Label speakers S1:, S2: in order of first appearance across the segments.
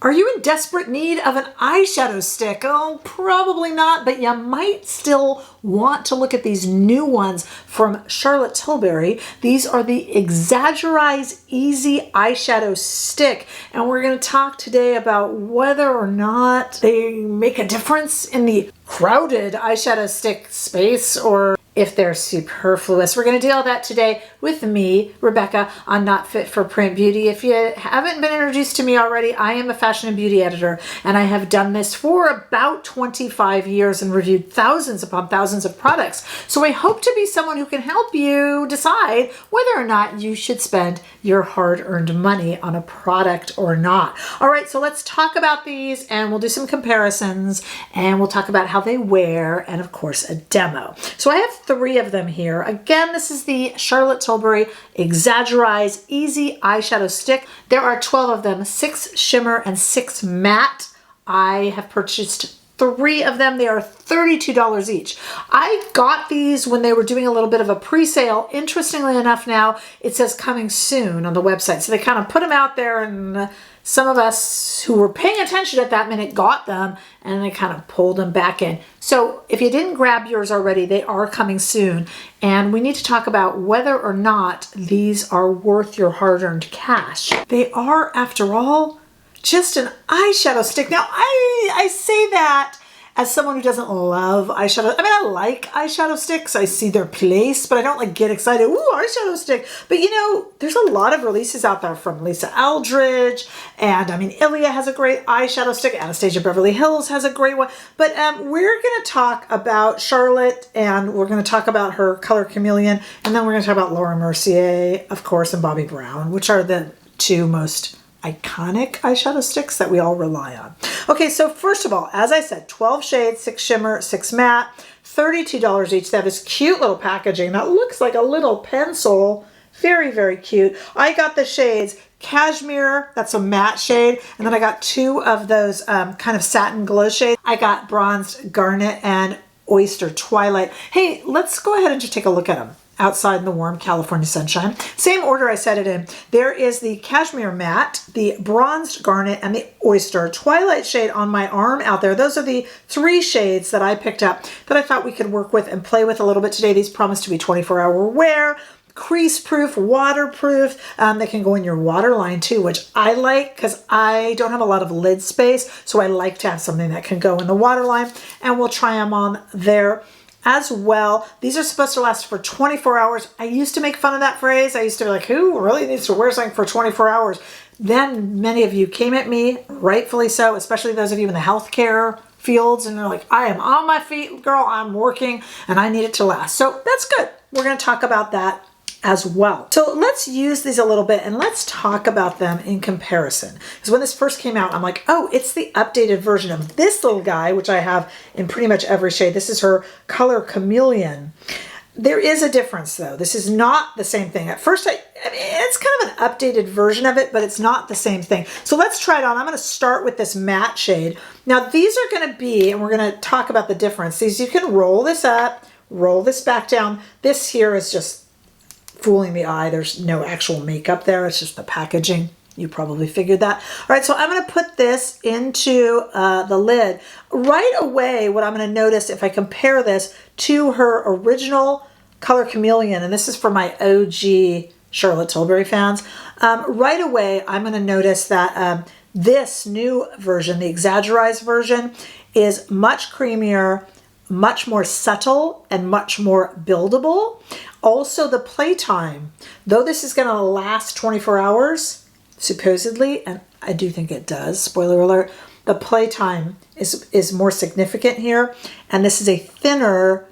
S1: Are you in desperate need of an eyeshadow stick? Oh, probably not, but you might still want to look at these new ones from Charlotte Tilbury. These are the Exagger-eyes Easy Eyeshadow Stick, and we're going to talk today about whether or not they make a difference in the crowded eyeshadow stick space or if they're superfluous. We're going to do all that today with me, Rebecca, on Not Fit for Print Beauty. If you haven't been introduced to me already, I am a fashion and beauty editor, and I have done this for about 25 years and reviewed thousands upon thousands of products. So I hope to be someone who can help you decide whether or not you should spend your hard-earned money on a product or not. All right, so let's talk about these, and we'll do some comparisons, and we'll talk about how they wear, and of course, a demo. So I have 3 of them here. Again, this is the Charlotte Tilbury Exagger-eyes Easy Eyeshadow Stick. There are 12 of them, 6 shimmer and 6 matte. I have purchased 3 of them. They are $32 each. I got these when they were doing a little bit of a pre-sale. Interestingly enough, now it says coming soon on the website. So they kind of put them out there, and some of us who were paying attention at that minute got them, and they kind of pulled them back in. So if you didn't grab yours already, they are coming soon. And we need to talk about whether or not these are worth your hard-earned cash. They are, after all, just an eyeshadow stick. Now, I say that as someone who doesn't love eyeshadow. I mean, I like eyeshadow sticks. I see their place, but I don't like get excited, ooh, eyeshadow stick. But you know, there's a lot of releases out there from Lisa Eldridge, and I mean, Ilia has a great eyeshadow stick. Anastasia Beverly Hills has a great one. But we're gonna talk about Charlotte, and we're gonna talk about her Color Chameleon, and then we're gonna talk about Laura Mercier, of course, and Bobbi Brown, which are the 2 most iconic eyeshadow sticks that we all rely on. Okay, so first of all, as I said, 12 shades, 6 shimmer, 6 matte, $32 each. They have this cute little packaging that looks like a little pencil. Very, very cute. I got the shades Cashmere, that's a matte shade, and then I got 2 of those kind of satin glow shades. I got bronzed Garnet and Oyster Twilight. Hey, let's go ahead and just take a look at them outside in the warm California sunshine. Same order I set it in. There is the Cashmere Matte, the Bronzed Garnet, and the Oyster Twilight shade on my arm out there. Those are the 3 shades that I picked up that I thought we could work with and play with a little bit today. These promise to be 24-hour wear, crease-proof, waterproof. They can go in your waterline too, which I like because I don't have a lot of lid space, so I like to have something that can go in the waterline, and we'll try them on there as well. These are supposed to last for 24 hours. I used to make fun of that phrase. I used to be like, who really needs to wear something for 24 hours? Then many of you came at me, rightfully so, especially those of you in the healthcare fields, and they're like, I am on my feet, girl, I'm working, and I need it to last. So that's good. We're going to talk about that as well. So let's use these a little bit and let's talk about them in comparison. Because when this first came out, I'm like, oh, it's the updated version of this little guy, which I have in pretty much every shade. This is her Color Chameleon. There is a difference though. This is not the same thing. At first, I mean, it's kind of an updated version of it, but it's not the same thing. So let's try it on. I'm going to start with this matte shade. Now these are going to be, and we're going to talk about the difference. These, you can roll this up, roll this back down. This here is just fooling the eye. There's no actual makeup there. It's just the packaging. You probably figured that. All right, so I'm going to put this into the lid. Right away, what I'm going to notice if I compare this to her original Color Chameleon, and this is for my OG Charlotte Tilbury fans, right away, I'm going to notice that this new version, the Exagger-eyes version, is much creamier, much more subtle, and much more buildable. Also, the playtime, though this is going to last 24 hours, supposedly, and I do think it does, spoiler alert, the playtime is more significant here, and this is a thinner,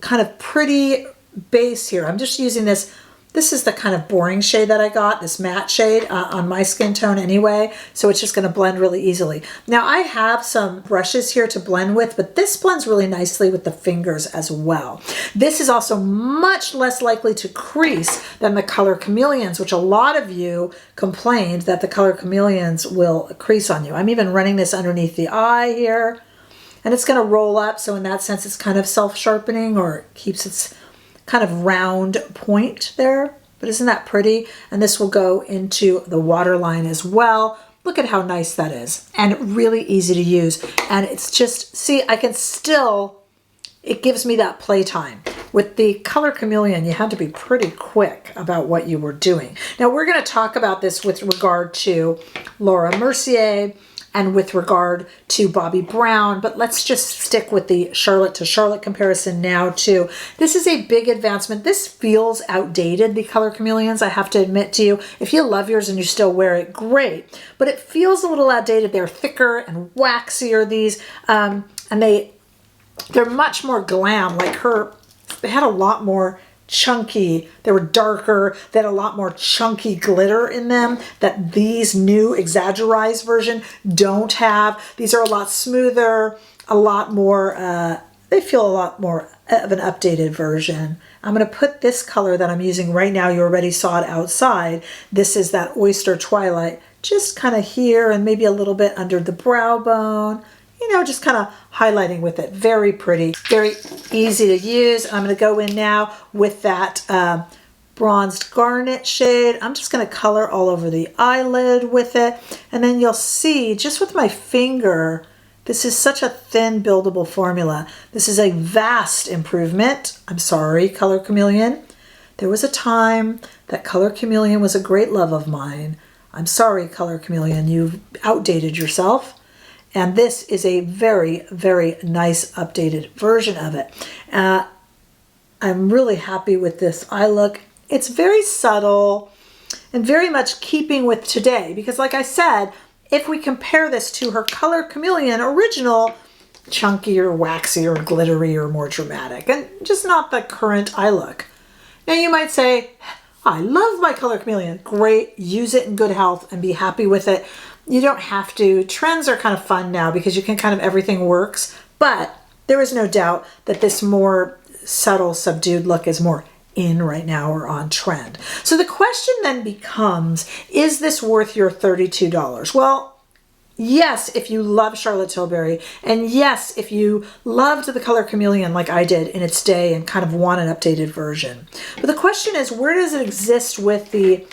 S1: kind of pretty base here. I'm just using this. This is the kind of boring shade that I got, this matte shade on my skin tone anyway, so it's just going to blend really easily. Now I have some brushes here to blend with, but this blends really nicely with the fingers as well. This is also much less likely to crease than the Color Chameleons, which a lot of you complained that the Color Chameleons will crease on you. I'm even running this underneath the eye here, and it's going to roll up, so in that sense it's kind of self-sharpening, or it keeps its kind of round point there, but isn't that pretty? And this will go into the waterline as well. A Look at how nice that is, and really easy to use. And it's just, see, I can still, it gives me that playtime. With the Color Chameleon, you had to be pretty quick about what you were doing. Now we're going to talk about this with regard to Laura Mercier and with regard to Bobbi Brown, but let's just stick with the Charlotte to Charlotte comparison now too. This is a big advancement. This feels outdated, the Color Chameleons, I have to admit to you. If you love yours and you still wear it, great. But it feels a little outdated. They're thicker and waxier, these, and they're much more glam. Like her, they had a lot more chunky, they were darker, they had a lot more chunky glitter in them that these new Exagger-eyes version don't have. These are a lot smoother, a lot more, they feel a lot more of an updated version. I'm going to put this color that I'm using right now, you already saw it outside. This is that Oyster Twilight, just kind of here and maybe a little bit under the brow bone. You know, just kind of highlighting with it. Very pretty, very easy to use. I'm going to go in now with that bronzed garnet shade. I'm just going to color all over the eyelid with it. And then you'll see, just with my finger, this is such a thin buildable formula. This is a vast improvement. I'm sorry, Color Chameleon. There was a time that Color Chameleon was a great love of mine. I'm sorry, Color Chameleon, you've outdated yourself. And this is a very, very nice updated version of it. I'm really happy with this eye look. It's very subtle and very much keeping with today because like I said, if we compare this to her Color Chameleon original, chunkier, waxier, glittery, more dramatic, and just not the current eye look. Now you might say, I love my Color Chameleon. Great, use it in good health and be happy with it. You don't have to. Trends are kind of fun now because you can kind of, everything works, but there is no doubt that this more subtle, subdued look is more in right now or on trend. So the question then becomes, is this worth your $32? Well, yes, if you love Charlotte Tilbury, and yes, if you loved the Color Chameleon like I did in its day and kind of want an updated version. But the question is, where does it exist with the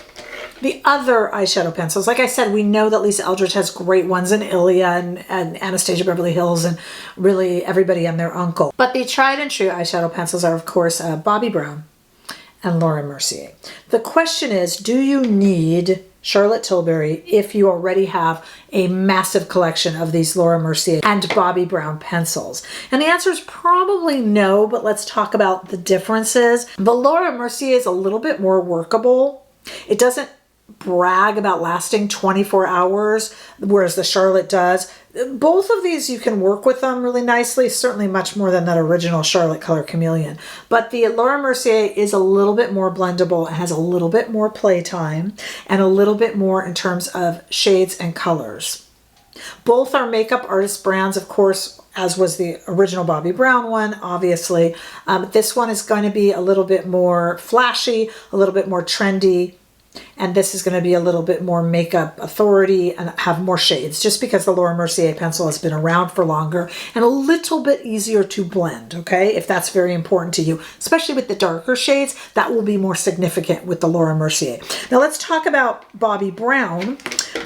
S1: other eyeshadow pencils? Like I said, we know that Lisa Eldridge has great ones, and Ilia and Anastasia Beverly Hills and really everybody and their uncle. But the tried and true eyeshadow pencils are, of course, Bobbi Brown and Laura Mercier. The question is, do you need Charlotte Tilbury if you already have a massive collection of these Laura Mercier and Bobbi Brown pencils? And the answer is probably no, but let's talk about the differences. The Laura Mercier is a little bit more workable. It doesn't brag about lasting 24 hours, whereas the Charlotte does. Both of these, you can work with them really nicely, certainly much more than that original Charlotte Color Chameleon. But the Laura Mercier is a little bit more blendable and has a little bit more playtime and a little bit more in terms of shades and colors. Both are makeup artist brands, of course, as was the original Bobbi Brown one, obviously. This one is going to be a little bit more flashy, a little bit more trendy, and this is going to be a little bit more makeup authority and have more shades, just because the Laura Mercier pencil has been around for longer and a little bit easier to blend, okay? If that's very important to you, especially with the darker shades, that will be more significant with the Laura Mercier. Now let's talk about Bobbi Brown.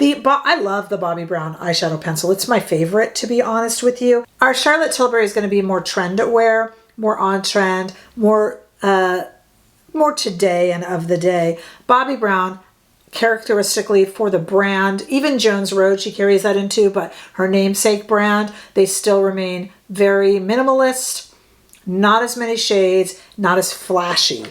S1: I love the Bobbi Brown eyeshadow pencil. It's my favorite, to be honest with you. Our Charlotte Tilbury is going to be more trend wear, more on trend, more today and of the day. Bobbi Brown, characteristically for the brand, even Jones Road she carries that into, but her namesake brand, they still remain very minimalist, not as many shades, not as flashy.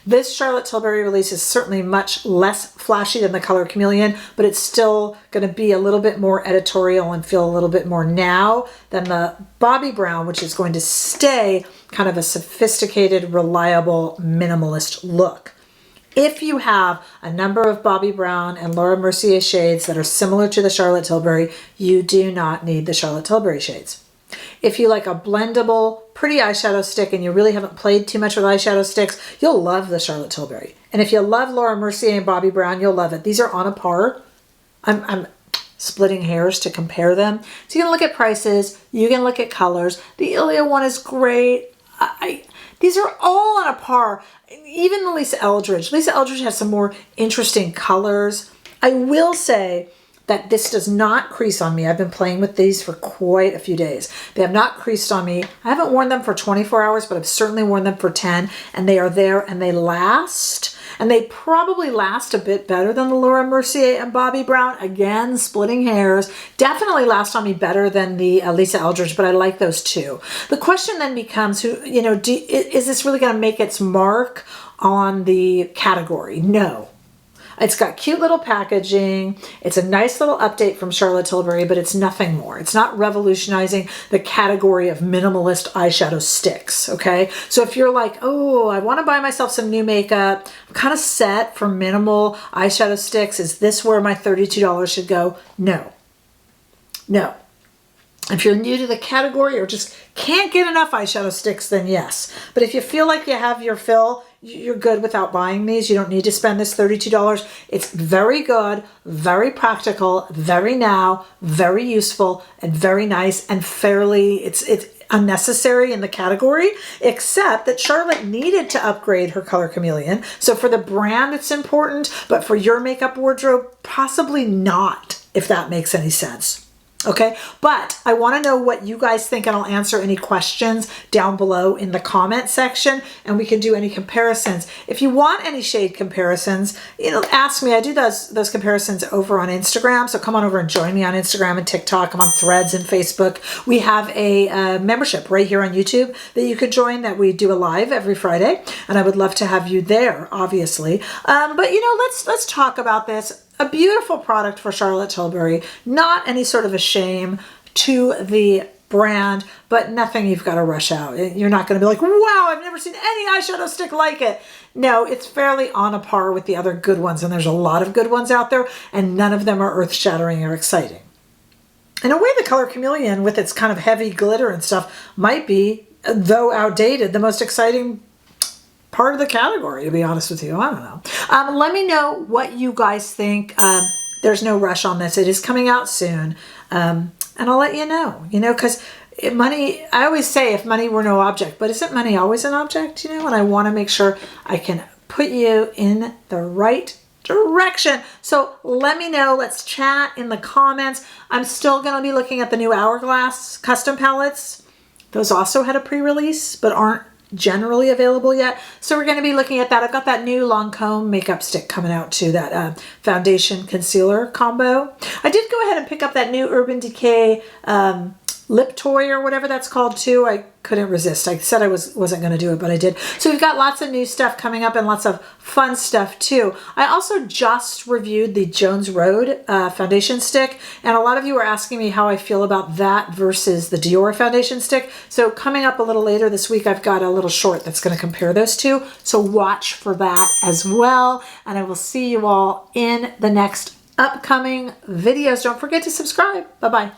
S1: This Charlotte Tilbury release is certainly much less flashy than the Color Chameleon, but it's still going to be a little bit more editorial and feel a little bit more now than the Bobbi Brown, which is going to stay kind of a sophisticated, reliable, minimalist look. If you have a number of Bobbi Brown and Laura Mercier shades that are similar to the Charlotte Tilbury, you do not need the Charlotte Tilbury shades. If you like a blendable, pretty eyeshadow stick and you really haven't played too much with eyeshadow sticks, you'll love the Charlotte Tilbury. And if you love Laura Mercier and Bobbi Brown, you'll love it. These are on a par. I'm splitting hairs to compare them. So you can look at prices, you can look at colors. The Ilia one is great. These are all on a par. Even the Lisa Eldridge. Lisa Eldridge has some more interesting colors. I will say that this does not crease on me. I've been playing with these for quite a few days. They have not creased on me. I haven't worn them for 24 hours, but I've certainly worn them for 10, and they are there and they last. And they probably last a bit better than the Laura Mercier and Bobbi Brown. Again, splitting hairs. Definitely last on me better than the Lisa Eldridge, but I like those too. The question then becomes, you know, is this really going to make its mark on the category? No. It's got cute little packaging. It's a nice little update from Charlotte Tilbury, but it's nothing more. It's not revolutionizing the category of minimalist eyeshadow sticks, okay? So if you're like, oh, I want to buy myself some new makeup, I'm kind of set for minimal eyeshadow sticks, is this where my $32 should go? No. No. If you're new to the category or just can't get enough eyeshadow sticks, then yes. But if you feel like you have your fill, you're good without buying these. You don't need to spend this $32. It's very good, very practical, very now, very useful, and very nice, and fairly, it's unnecessary in the category, except that Charlotte needed to upgrade her Color Chameleon. So for the brand, it's important, but for your makeup wardrobe, possibly not, if that makes any sense. Okay, but I want to know what you guys think, and I'll answer any questions down below in the comment section, and we can do any comparisons. If you want any shade comparisons, you know, ask me. I do those comparisons over on Instagram, so come on over and join me on Instagram and TikTok. I'm on Threads and Facebook. We have a membership right here on YouTube that you could join, that we do a live every Friday, and I would love to have you there, obviously. But you know, let's talk about this. A beautiful product for Charlotte Tilbury, not any sort of a shame to the brand, but nothing you've got to rush out. You're not going to be like, wow, I've never seen any eyeshadow stick like it. No, it's fairly on a par with the other good ones, and there's a lot of good ones out there, and none of them are earth-shattering or exciting. In a way, the Color Chameleon, with its kind of heavy glitter and stuff, might be, though outdated, the most exciting part of the category, to be honest with you. I don't know. Let me know what you guys think. There's no rush on this. It is coming out soon. And I'll let you know, because money, I always say if money were no object, but isn't money always an object, And I want to make sure I can put you in the right direction. So let me know. Let's chat in the comments. I'm still going to be looking at the new Hourglass custom palettes. Those also had a pre-release, but aren't generally available yet. So we're going to be looking at that. I've got that new Lancome makeup stick coming out too, that foundation concealer combo. I did go ahead and pick up that new Urban Decay lip toy or whatever that's called too. I couldn't resist. I said I wasn't going to do it, but I did. So we've got lots of new stuff coming up and lots of fun stuff too. I also just reviewed the Jones Road foundation stick, and a lot of you are asking me how I feel about that versus the Dior foundation stick. So coming up a little later this week, I've got a little short that's going to compare those two. So watch for that as well. And I will see you all in the next upcoming videos. Don't forget to subscribe. Bye-bye.